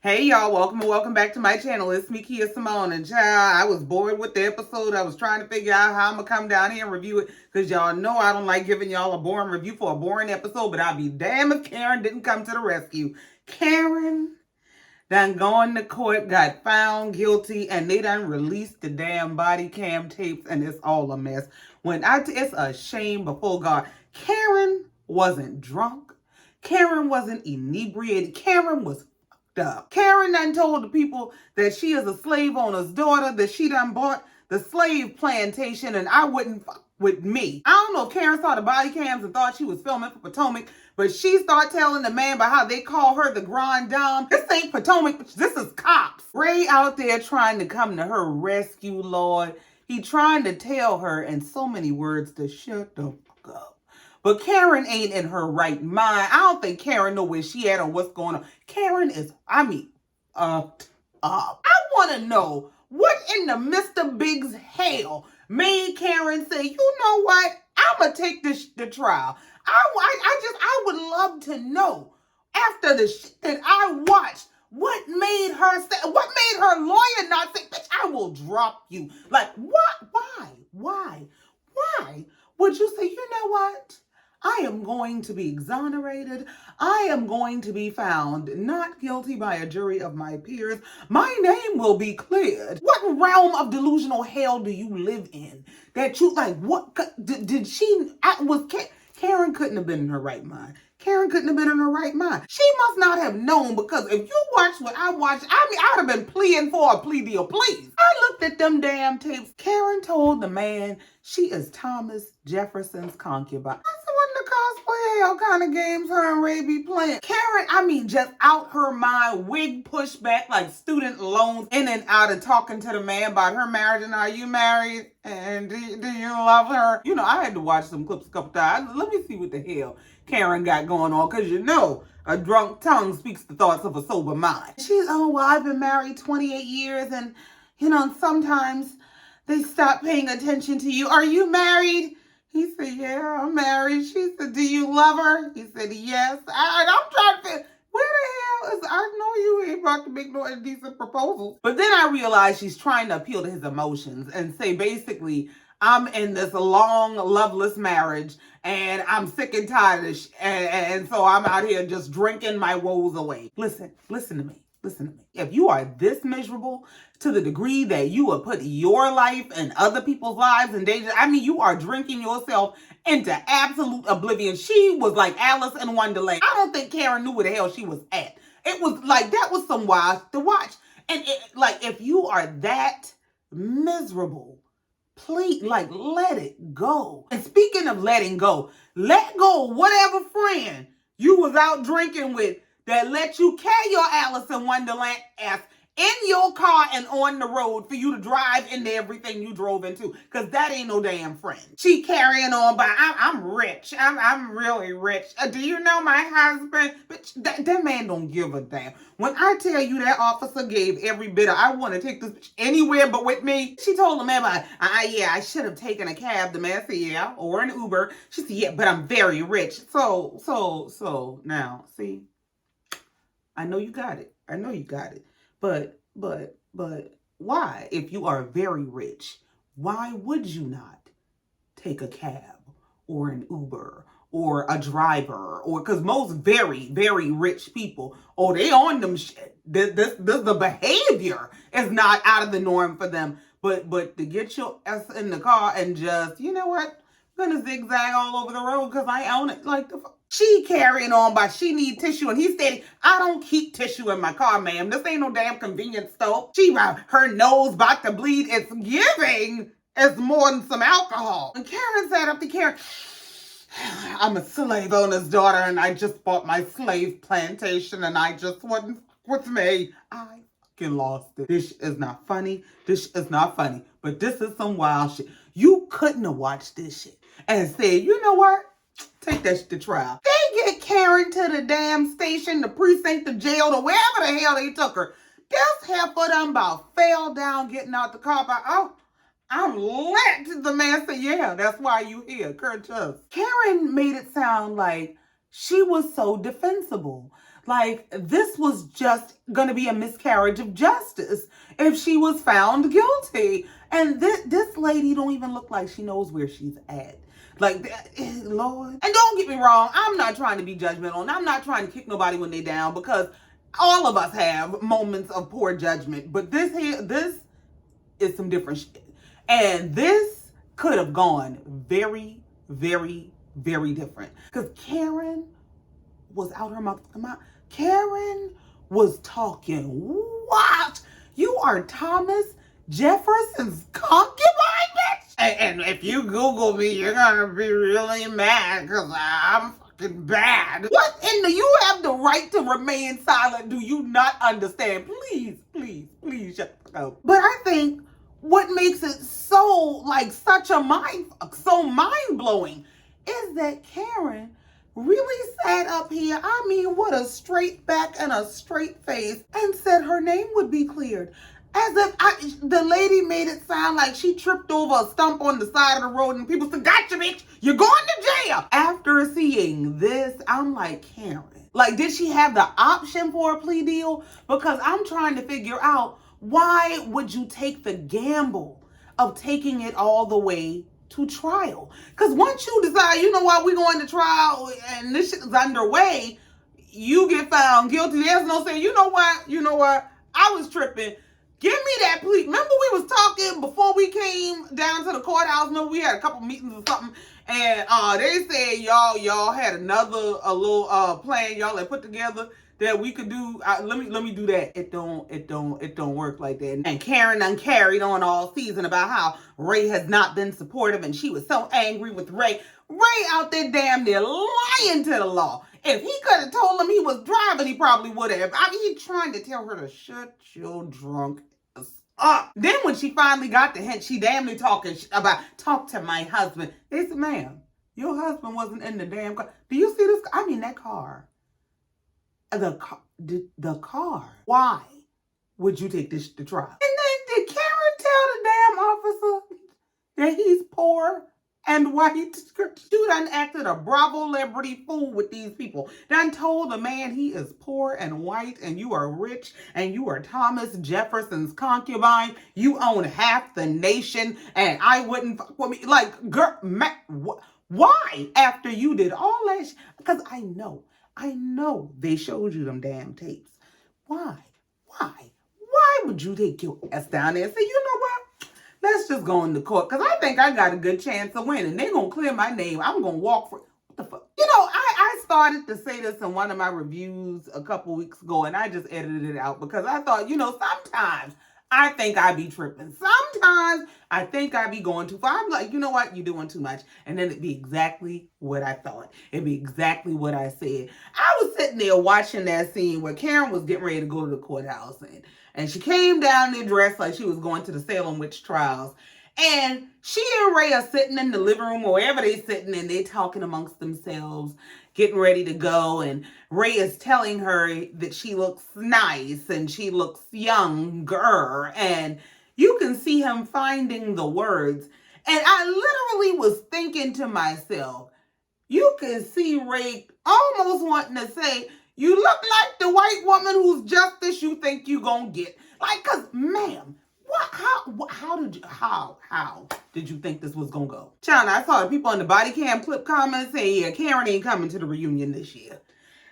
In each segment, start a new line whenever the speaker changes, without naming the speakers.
Hey y'all, welcome and welcome back to my channel. It's me, Kia Simone, and child, I was bored with the episode. I was trying to figure out how I'm gonna come down here and review it, because y'all know I don't like giving y'all a boring review for a boring episode, but I'd be damned if Karen didn't come to the rescue. Karen done gone to court, got found guilty, and they done released the damn body cam tapes, and it's all a mess. It's a shame before God. Karen wasn't drunk. Karen wasn't inebriated. Karen was up. Karen done told the people that she is a slave owner's daughter, that she done bought the slave plantation, and I wouldn't fuck with me. I don't know if Karen saw the body cams and thought she was filming for Potomac, but she started telling the man about how they call her the Grand Dame. This ain't Potomac, this is cops. Ray out there trying to come to her rescue, Lord. He trying to tell her in so many words to shut the fuck up. But Karen ain't in her right mind. I don't think Karen know where she at or what's going on. Karen is, up. I want to know what in the Mr. Big's hell made Karen say, you know what? I'm going to take this to trial. I would love to know, after the shit that I watched, what made her say, what made her lawyer not say, bitch, I will drop you. Like, what? Why would you say, you know what? I am going to be exonerated. I am going to be found not guilty by a jury of my peers. My name will be cleared. What realm of delusional hell do you live in? That you, like, what, did she, Karen couldn't have been in her right mind. Karen couldn't have been in her right mind. She must not have known, because if you watch what I watched, I'd have been pleading for a plea deal, please. I looked at them damn tapes. Karen told the man she is Thomas Jefferson's concubine. Cosplay hell kind of games her and Ray be playing. Karen, just out her mind, wig pushed back like student loans, in and out of talking to the man about her marriage and are you married? And do you love her? You know, I had to watch some clips a couple times. Let me see what the hell Karen got going on, because you know, a drunk tongue speaks the thoughts of a sober mind. She's, oh, well, I've been married 28 years and, you know, sometimes they stop paying attention to you. Are you married? He said, yeah, I'm married. She said, do you love her? He said, yes. I'm trying to figure, where the hell is, I know you ain't about to make no indecent proposals. But then I realized she's trying to appeal to his emotions and say, basically, I'm in this long, loveless marriage, and I'm sick and tired of this, and so I'm out here just drinking my woes away. Listen to me. Listen to me. If you are this miserable to the degree that you would put your life and other people's lives in danger, you are drinking yourself into absolute oblivion. She was like Alice in Wonderland. I don't think Karen knew where the hell she was at. It was like, that was some wild to watch. And if you are that miserable, please, let it go. And speaking of letting go, let go of whatever friend you was out drinking with that let you carry your Alice in Wonderland ass in your car and on the road for you to drive into everything you drove into, because that ain't no damn friend. She carrying on by, I'm rich. I'm really rich. Do you know my husband? But that man don't give a damn. When I tell you that officer gave every bit of, I want to take this bitch anywhere but with me. She told the man, yeah, I should have taken a cab. The man said, yeah, or an Uber. She said, yeah, but I'm very rich. So now, see, I know you got it. But why? If you are very rich, why would you not take a cab or an Uber or a driver? Or, because most very, very rich people, they on them shit. The behavior is not out of the norm for them. But to get your ass in the car and just, you know what? I'm gonna zigzag all over the road because I own it. Like, the fuck. She carrying on by she need tissue, and he said, I don't keep tissue in my car, ma'am. This ain't no damn convenience store. Her nose about to bleed. It's giving. It's more than some alcohol. And Karen sat up to Karen, I'm a slave owner's daughter, and I just bought my slave plantation, and I just wouldn't with me. I fucking lost it. This is not funny. But this is some wild shit. You couldn't have watched this shit and said, you know what? Take that shit to trial. They get Karen to the damn station, the precinct, the jail, or wherever the hell they took her. This heifer done about fell down getting out the car. I'm lit. The man said, yeah, that's why you here. Karen made it sound like she was so defensible. Like, this was just going to be a miscarriage of justice if she was found guilty. And this lady don't even look like she knows where she's at. Like, Lord. And don't get me wrong, I'm not trying to be judgmental, and I'm not trying to kick nobody when they're down, because all of us have moments of poor judgment. But this is some different shit. And this could have gone very, very, very different. Because Karen was out her mouth. Karen was talking, what? You are Thomas Jefferson's concubine, bitch? And if you Google me, you're gonna be really mad because I'm fucking bad. What in the, you have the right to remain silent. Do you not understand? Please, please, please shut up. But I think what makes it so, like, such a so mind-blowing is that Karen really sat up here, I mean, with a straight back and a straight face, and said her name would be cleared. As if the lady made it sound like she tripped over a stump on the side of the road and people said, gotcha, bitch, you're going to jail. After seeing this, I'm like, Karen, like, did she have the option for a plea deal? Because I'm trying to figure out, why would you take the gamble of taking it all the way to trial? Because once you decide, you know what, we're going to trial and this shit is underway, you get found guilty. There's no saying, you know what, I was tripping. Give me that plea. Remember we was talking before we came down to the courthouse? Remember we had a couple meetings or something, and they said y'all had a little plan y'all had put together that we could do. Let me do that. It don't work like that. And Karen done carried on all season about how Ray has not been supportive, and she was so angry with Ray. Ray out there damn near lying to the law. If he could have told him he was driving, he probably would have. I mean, he trying to tell her to shut your drunk ass up. Then when she finally got the hint, she damn near talking about, talk to my husband. They said, ma'am, your husband wasn't in the damn car. Do you see this? I mean, that car. The car. Why would you take this to trial? And then did Karen tell the damn officer that he's poor and white? You done acted a Bravo Liberty fool with these people. Done told the man he is poor and white and you are rich and you are Thomas Jefferson's concubine. You own half the nation and I wouldn't fuck with me. Like, girl, why after you did all that? Because I know they showed you them damn tapes. Why would you take your ass down there and say, you know what? Let's just go into court because I think I got a good chance of winning. They're going to clear my name. I'm going to walk for, what the fuck? You know, I started to say this in one of my reviews a couple weeks ago and I just edited it out because I thought, you know, sometimes I think I be tripping. Sometimes I think I be going too far. I'm like, you know what? You're doing too much. And then it'd be exactly what I thought. It'd be exactly what I said. I was sitting there watching that scene where Karen was getting ready to go to the courthouse. And she came down there dressed like she was going to the Salem witch trials. And she and Ray are sitting in the living room or wherever they sitting and they talking amongst themselves, getting ready to go. And Ray is telling her that she looks nice and she looks younger. And you can see him finding the words. And I literally was thinking to myself, you can see Ray almost wanting to say, you look like the white woman whose justice you think you gonna get. Like, cause ma'am, how did you think this was gonna go? China, I saw the people in the body cam clip comments saying, yeah, Karen ain't coming to the reunion this year.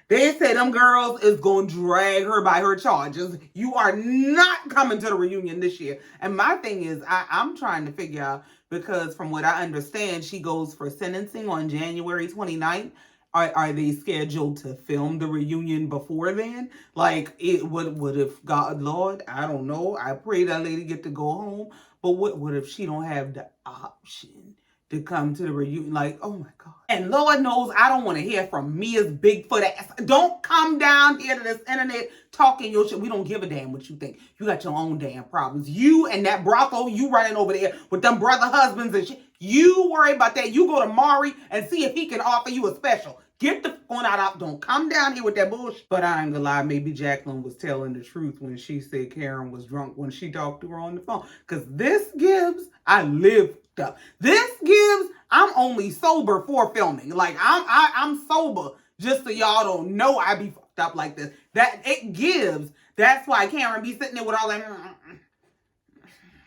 They say them girls is gonna drag her by her charges. You are not coming to the reunion this year. And my thing is, I'm trying to figure out, because from what I understand, she goes for sentencing on January 29th. Are they scheduled to film the reunion before then? Like, it would if God, Lord, I don't know. I pray that lady get to go home. But what if she don't have the option to come to the reunion? Like, oh my God. And Lord knows I don't want to hear from Mia's Bigfoot ass. Don't come down here to this internet talking your shit. We don't give a damn what you think. You got your own damn problems. You and that brothel, you running over there with them brother husbands and shit. You worry about that. You go to Maury and see if he can offer you a special. Get the phone out. Don't come down here with that bullshit. But I ain't gonna lie. Maybe Jacqueline was telling the truth when she said Karen was drunk when she talked to her on the phone. Because this gives, I lived up. This gives, I'm only sober for filming. Like, I'm sober. Just so y'all don't know, I be fucked up like this. That it gives. That's why Karen be sitting there with all that.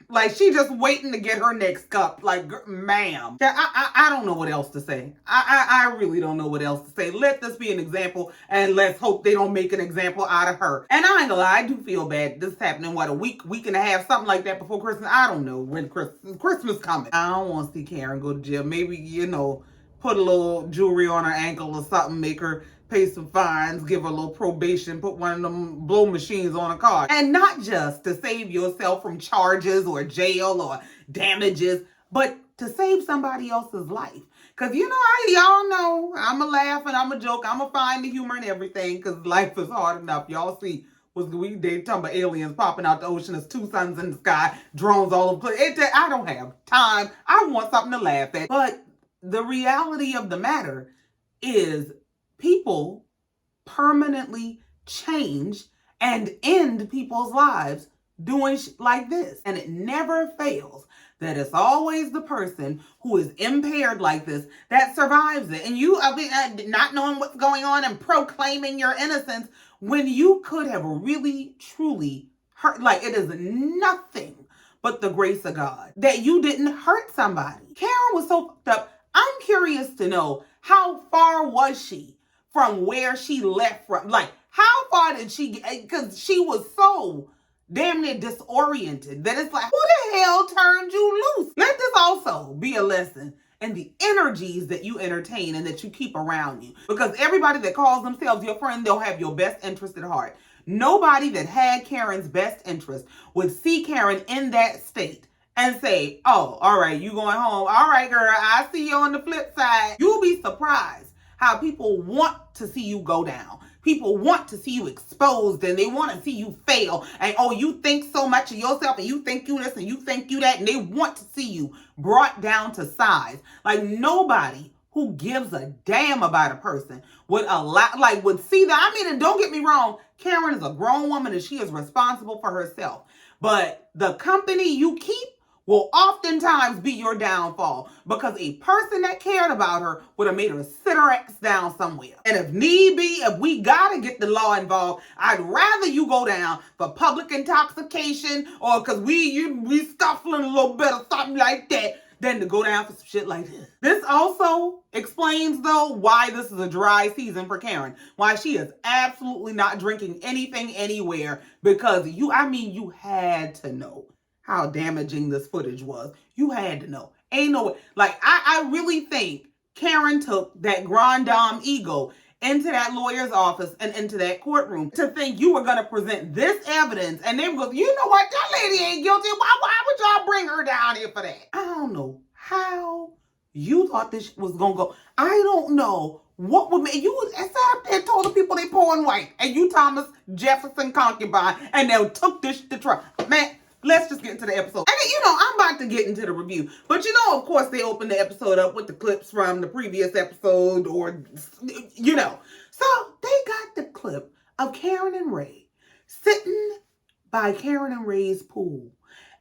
Like, she just waiting to get her next cup. Like, ma'am. I don't know what else to say. I really don't know what else to say. Let this be an example, and let's hope they don't make an example out of her. And I ain't gonna lie, I do feel bad. This is happening, what, a week and a half, something like that before Christmas. I don't know when Christmas coming. I don't want to see Karen go to jail. Maybe, put a little jewelry on her ankle or something, make her pay some fines, give her a little probation, put one of them blow machines on a car. And not just to save yourself from charges or jail or damages, but to save somebody else's life. Because, y'all know, I'm a laugh and I'm a joke. I'm a find the humor in everything because life is hard enough. Y'all see, they talking about aliens popping out the ocean. There's 2 suns in the sky, drones all over the place. I don't have time. I want something to laugh at. But the reality of the matter is people permanently change and end people's lives doing like this. And it never fails that it's always the person who is impaired like this that survives it. And you, not knowing what's going on and proclaiming your innocence when you could have really, truly hurt. Like, it is nothing but the grace of God that you didn't hurt somebody. Karen was so fucked up. I'm curious to know, how far was she from where she left from? Like, how far did she get? Because she was so damn near disoriented that it's like, who the hell turned you loose? Let this also be a lesson in the energies that you entertain and that you keep around you. Because everybody that calls themselves your friend, they'll have your best interest at heart. Nobody that had Karen's best interest would see Karen in that state and say, oh, all right, you going home. All right, girl, I see you on the flip side. You'll be surprised how people want to see you go down. People want to see you exposed and they want to see you fail. And, oh, you think so much of yourself and you think you this and you think you that. And they want to see you brought down to size. Like, nobody who gives a damn about a person would see that. I mean, and don't get me wrong, Karen is a grown woman and she is responsible for herself. But the company you keep will oftentimes be your downfall, because a person that cared about her would have made her sit her ass down somewhere. And if need be, if we gotta get the law involved, I'd rather you go down for public intoxication or because we scuffling a little bit or something like that than to go down for some shit like this. This also explains, though, why this is a dry season for Karen. Why she is absolutely not drinking anything anywhere, because you had to know how damaging this footage was. You had to know. Ain't no way. Like, I really think Karen took that grand dame ego into that lawyer's office and into that courtroom to think you were going to present this evidence. And they would go, you know what? That lady ain't guilty. Why would y'all bring her down here for that? I don't know how you thought this was going to go. I don't know what would make you sat up there and told the people they pouring white. And you Thomas Jefferson concubine. And they took this to trial. Man, let's just get into the episode. And I'm about to get into the review. But of course, they opened the episode up with the clips from the previous episode or. So they got the clip of Karen and Ray sitting by Karen and Ray's pool.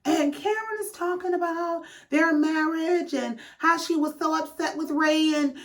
And Karen is talking about their marriage and how she was so upset with Ray and,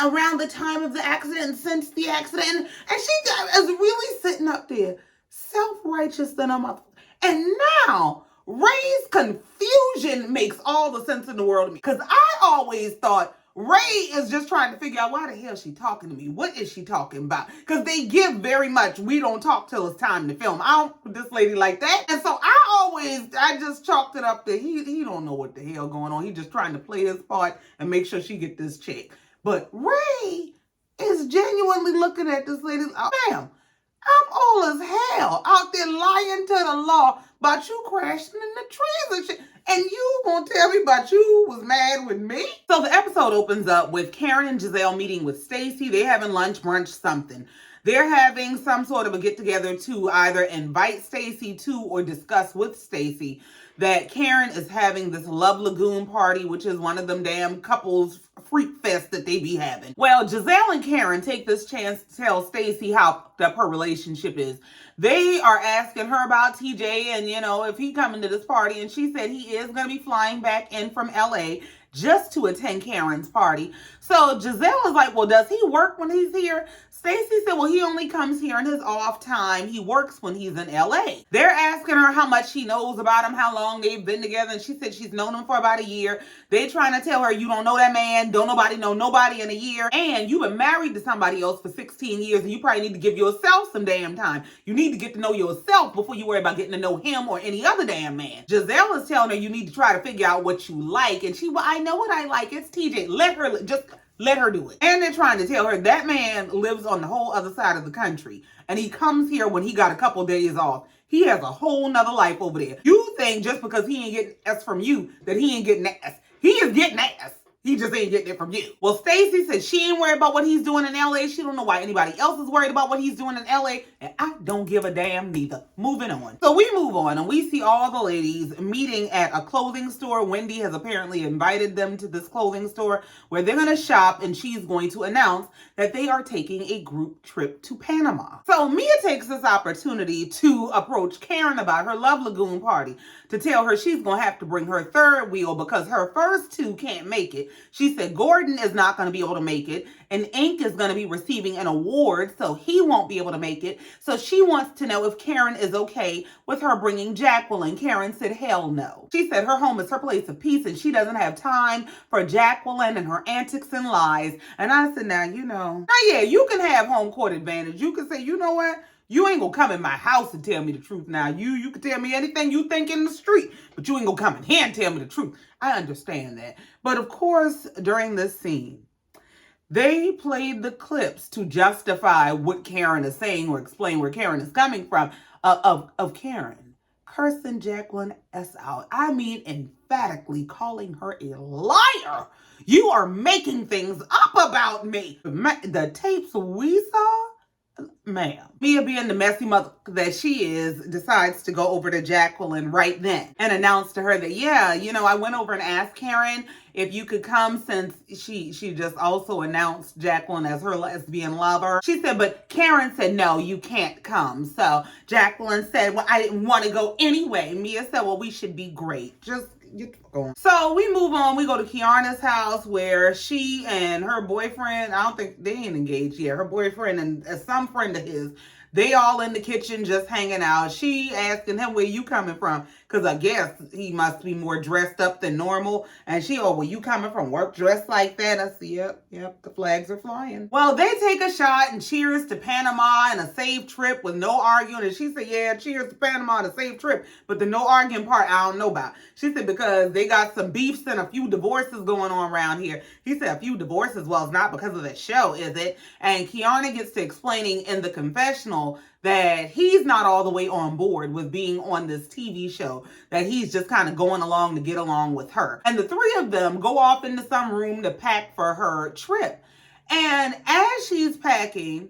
around the time of the accident and since the accident. And she is really sitting up there, self-righteous than a mother. And now, Ray's confusion makes all the sense in the world to me. Because I always thought Ray is just trying to figure out why the hell is she talking to me? What is she talking about? Because they give very much, we don't talk till it's time to film. I don't this lady like that. And so I just chalked it up that he don't know what the hell going on. He just trying to play his part and make sure she get this check. But Ray is genuinely looking at this lady. Oh, ma'am, I'm old as hell out there lying to the law about you crashing in the trees and shit. And you gonna tell me about you was mad with me? So the episode opens up with Karen and Giselle meeting with Stacy. They're having lunch, brunch, something. They're having some sort of a get-together to either invite Stacy to or discuss with Stacy that Karen is having this Love Lagoon party, which is one of them damn couples freak fest that they be having. Well, Giselle and Karen take this chance to tell Stacy how up her relationship is. They are asking her about TJ and, if he coming to this party. And she said he is going to be flying back in from LA just to attend Karen's party. So Giselle is like, well, does he work when he's here? Stacey said, well, he only comes here in his off time. He works when he's in LA. They're asking her how much she knows about him, how long they've been together. And she said she's known him for about a year. They trying to tell her, you don't know that man. Don't nobody know nobody in a year. And you've been married to somebody else for 16 years. And you probably need to give yourself some damn time. You need to get to know yourself before you worry about getting to know him or any other damn man. Giselle is telling her you need to try to figure out what you like. And she, well, I know what I like. It's TJ. Let her do it. And they're trying to tell her that man lives on the whole other side of the country. And he comes here when he got a couple days off. He has a whole nother life over there. You think just because he ain't getting ass from you that he ain't getting ass. He is getting ass. He just ain't getting it from you. Well, Stacey said she ain't worried about what he's doing in LA. She don't know why anybody else is worried about what he's doing in LA. And I don't give a damn neither. Moving on. So we move on and we see all the ladies meeting at a clothing store. Wendy has apparently invited them to this clothing store where they're going to shop, and she's going to announce that they are taking a group trip to Panama. So Mia takes this opportunity to approach Karen about her Love Lagoon party, to tell her she's going to have to bring her third wheel because her first two can't make it. She said Gordon is not going to be able to make it, and Ink is going to be receiving an award, so he won't be able to make it. So she wants to know if Karen is okay with her bringing Jacqueline. Karen said hell no. She said her home is her place of peace, and she doesn't have time for Jacqueline and her antics and lies. And I said, now, yeah, you can have home court advantage. You can say, you know what? You ain't gonna come in my house and tell me the truth now. You can tell me anything you think in the street, but you ain't gonna come in here and tell me the truth. I understand that. But of course, during this scene, they played the clips to justify what Karen is saying or explain where Karen is coming from of Karen cursing Jacqueline S out. I mean, emphatically calling her a liar. You are making things up about me. The tapes we saw, ma'am. Mia, being the messy mother that she is, decides to go over to Jacqueline right then and announce to her that, yeah, I went over and asked Karen if you could come, since she just also announced Jacqueline as her lesbian lover. She said, but Karen said, no, you can't come. So Jacqueline said, well, I didn't want to go anyway. Mia said, well, we should be great. Just get going. So we move on. We go to Kiana's house where she and her boyfriend, I don't think they ain't engaged yet. Her boyfriend and some friend of his, they all in the kitchen just hanging out. She asking him, where you coming from? Because I guess he must be more dressed up than normal. And she, oh, were you coming from work dressed like that? I see, yep, the flags are flying. Well, they take a shot and cheers to Panama and a safe trip with no arguing. And she said, yeah, cheers to Panama and a safe trip. But the no arguing part, I don't know about. She said, because they got some beefs and a few divorces going on around here. He said, a few divorces? Well, it's not because of the show, is it? And Kiana gets to explaining in the confessional that he's not all the way on board with being on this TV show, that he's just kind of going along to get along with her. And the three of them go off into some room to pack for her trip. And as she's packing,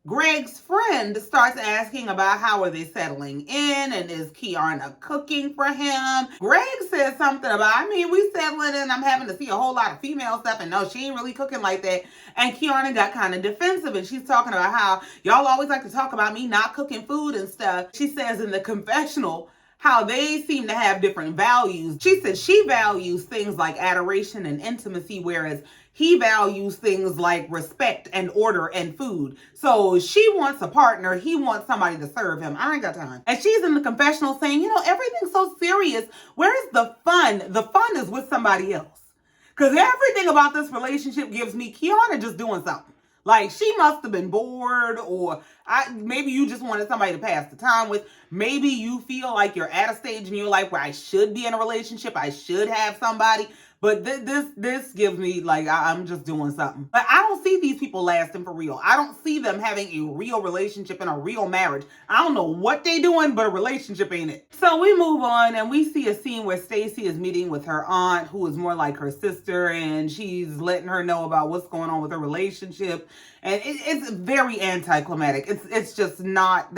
Greg's friend starts asking about how are they settling in and is Kiana cooking for him. Greg says something about, we settling in, I'm having to see a whole lot of female stuff, and no, she ain't really cooking like that. And Kiana got kind of defensive, and she's talking about how y'all always like to talk about me not cooking food and stuff. She says in the confessional how they seem to have different values. She said she values things like adoration and intimacy, whereas he values things like respect and order and food. So she wants a partner. He wants somebody to serve him. I ain't got time. And she's in the confessional saying, everything's so serious. Where's the fun? The fun is with somebody else. Because everything about this relationship gives me Kiana just doing something. Like, she must have been bored, or maybe you just wanted somebody to pass the time with. Maybe you feel like you're at a stage in your life where I should be in a relationship. I should have somebody. But this gives me like I'm just doing something. But I don't see these people lasting for real. I don't see them having a real relationship and a real marriage. I don't know what they doing, but a relationship ain't it. So we move on and we see a scene where Stacey is meeting with her aunt, who is more like her sister, and she's letting her know about what's going on with her relationship. And it's very anticlimactic. It's just not,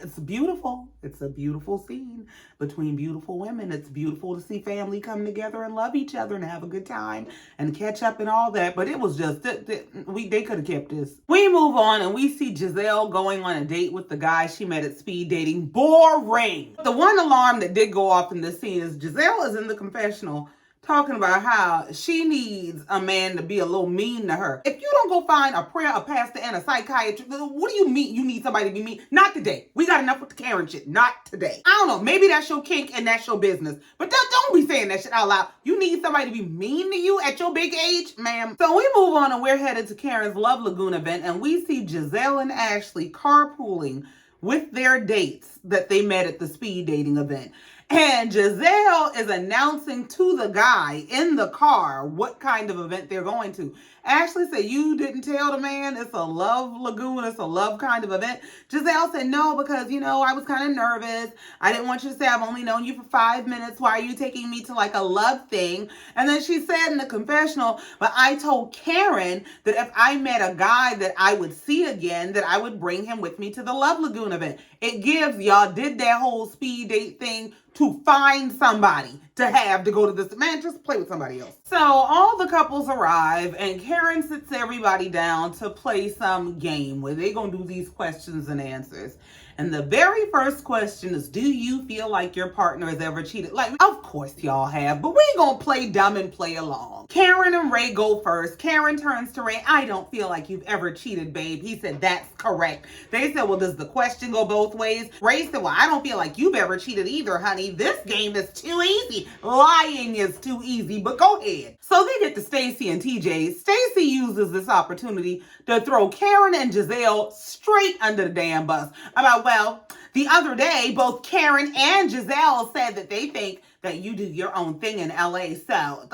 it's beautiful. It's a beautiful scene between beautiful women. It's beautiful to see family come together and love each other and have a good time and catch up and all that. But it was just, they could have kept this. We move on and we see Giselle going on a date with the guy she met at speed dating. Boring. The one alarm that did go off in this scene is Giselle is in the confessional talking about how she needs a man to be a little mean to her. If you don't go find a prayer, a pastor, and a psychiatrist, what do you mean you need somebody to be mean? Not today. We got enough with the Karen shit. Not today. I don't know. Maybe that's your kink and that's your business. But don't be saying that shit out loud. You need somebody to be mean to you at your big age, ma'am. So we move on and we're headed to Karen's Love Lagoon event, and we see Giselle and Ashley carpooling with their dates that they met at the speed dating event. And Giselle is announcing to the guy in the car what kind of event they're going to. Ashley said, you didn't tell the man it's a love lagoon, it's a love kind of event. Giselle said, no, because, I was kind of nervous. I didn't want you to say I've only known you for 5 minutes. Why are you taking me to like a love thing? And then she said in the confessional, but I told Karen that if I met a guy that I would see again, that I would bring him with me to the Love Lagoon event. It gives, y'all did that whole speed date thing to find somebody to have to go to this. Man, just play with somebody else. So all the couples arrive and Karen sits everybody down to play some game where they're going to do these questions and answers. And the very first question is, do you feel like your partner has ever cheated? Like, of course y'all have, but we ain't gonna play dumb and play along. Karen and Ray go first. Karen turns to Ray. I don't feel like you've ever cheated, babe. He said, that's correct. They said, well, does the question go both ways? Ray said, well, I don't feel like you've ever cheated either, honey. This game is too easy. Lying is too easy, but go ahead. So they get to Stacy and TJ. Stacy uses this opportunity to throw Karen and Giselle straight under the damn bus about, well, the other day, both Karen and Giselle said that they think that you do your own thing in LA. So,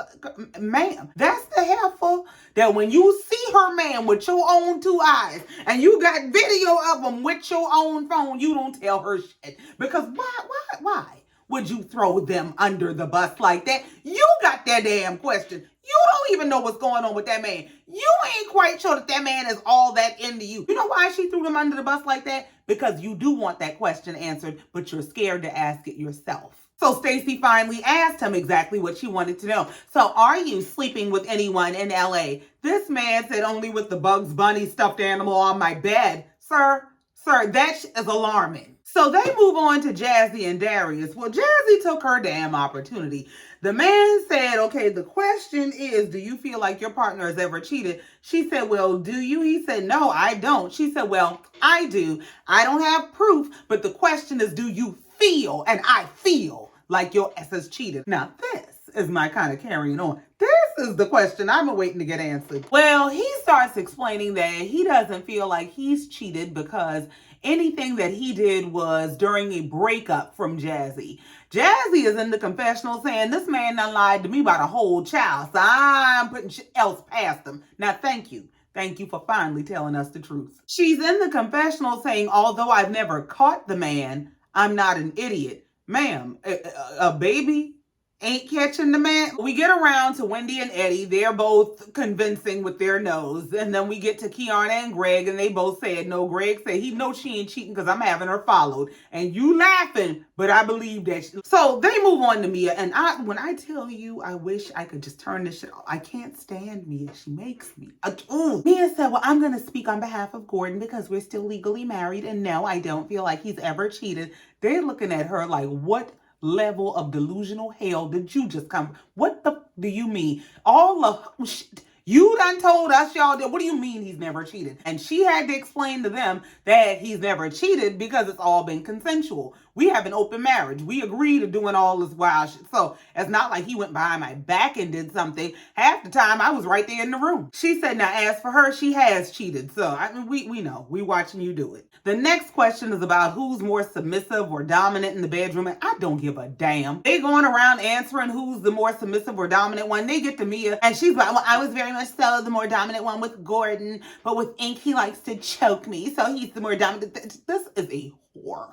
ma'am, that's the helpful that when you see her man with your own 2 eyes and you got video of him with your own phone, you don't tell her shit. Because why would you throw them under the bus like that? You got that damn question. You don't even know what's going on with that man. You ain't quite sure that man is all that into you. You know why she threw them under the bus like that? Because you do want that question answered, but you're scared to ask it yourself. So Stacy finally asked him exactly what she wanted to know. So are you sleeping with anyone in LA? This man said, only with the Bugs Bunny stuffed animal on my bed. Sir, that is alarming. So they move on to Jazzy and Darius. Well, Jazzy took her damn opportunity. The man said, okay, the question is, do you feel like your partner has ever cheated? She said, well, do you? He said, no, I don't. She said, well, I do. I don't have proof, but the question is, do you feel? And I feel like your ex has cheated. Now, this is my kind of carrying on. This is the question I've been waiting to get answered. Well, he starts explaining that he doesn't feel like he's cheated because anything that he did was during a breakup from Jazzy. Jazzy is in the confessional saying, this man done lied to me about a whole child, so I'm putting shit else past him. Now, thank you. Thank you for finally telling us the truth. She's in the confessional saying, although I've never caught the man, I'm not an idiot. Ma'am, a baby ain't catching the man. We get around to Wendy and Eddie. They're both convincing with their nose. And then we get to Kiana and Greg, and they both said, no, Greg said he knows she ain't cheating because I'm having her followed. And you laughing, but I believe that. So they move on to Mia. And when I tell you, I wish I could just turn this shit off. I can't stand Mia. She makes me. Mia said, well, I'm going to speak on behalf of Gordon because we're still legally married. And no, I don't feel like he's ever cheated. They're looking at her like, what level of delusional hell did you just come? What the do you mean? All of shit. You done told us y'all that. What do you mean he's never cheated? And she had to explain to them that he's never cheated because it's all been consensual. We have an open marriage. We agree to doing all this wild shit. So it's not like he went behind my back and did something. Half the time I was right there in the room. She said, now as for her, she has cheated. So I mean, we know. We watching you do it. The next question is about who's more submissive or dominant in the bedroom. And I don't give a damn. They going around answering who's the more submissive or dominant one. They get to Mia and she's like, well, I was very much so the more dominant one with Gordon. But with Ink, he likes to choke me. So he's the more dominant. This is a whore.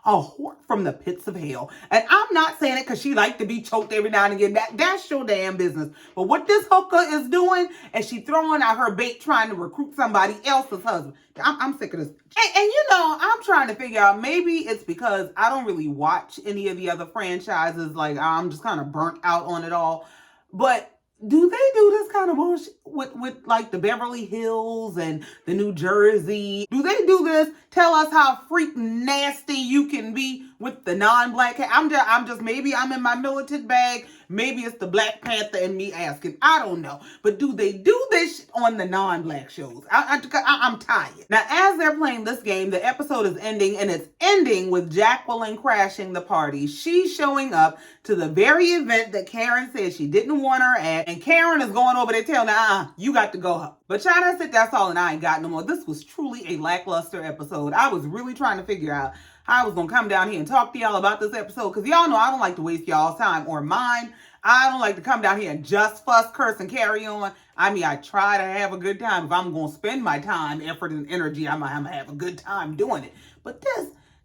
A whore from the pits of hell. And I'm not saying it because she like to be choked every now and again. That's your damn business. But what this hooker is doing, and she throwing out her bait trying to recruit somebody else's husband. I'm sick of this. And I'm trying to figure out, maybe it's because I don't really watch any of the other franchises. Like, I'm just kind of burnt out on it all. But do they do this kind of bullshit with like the Beverly Hills and the New Jersey? Do they do this? Tell us how freaking nasty you can be with the non-black. I'm just maybe I'm in my militant bag. Maybe it's the Black Panther and me asking. I don't know. But do they do this on the non-black shows? I'm tired. Now, as they're playing this game, the episode is ending, and it's ending with Jacqueline crashing the party. She's showing up to the very event that Karen said she didn't want her at, and Karen is going over there telling her, you got to go home. But y'all, that's it. That's all, and I ain't got no more. This was truly a lackluster episode. I was really trying to figure out how I was going to come down here and talk to y'all about this episode, because y'all know I don't like to waste y'all's time or mine. I don't like to come down here and just fuss, curse, and carry on. I mean, I try to have a good time. If I'm going to spend my time, effort, and energy, I'm going to have a good time doing it. But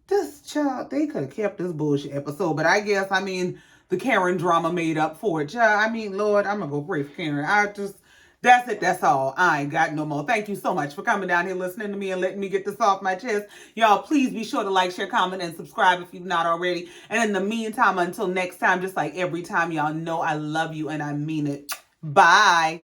this child, they could have kept this bullshit episode. But I guess, I mean, the Karen drama made up for it. Child, I mean, Lord, I'm going to go pray for Karen. That's it. That's all. I ain't got no more. Thank you so much for coming down here, listening to me, and letting me get this off my chest. Y'all, please be sure to like, share, comment, and subscribe if you've not already. And in the meantime, until next time, just like every time, y'all know I love you and I mean it. Bye.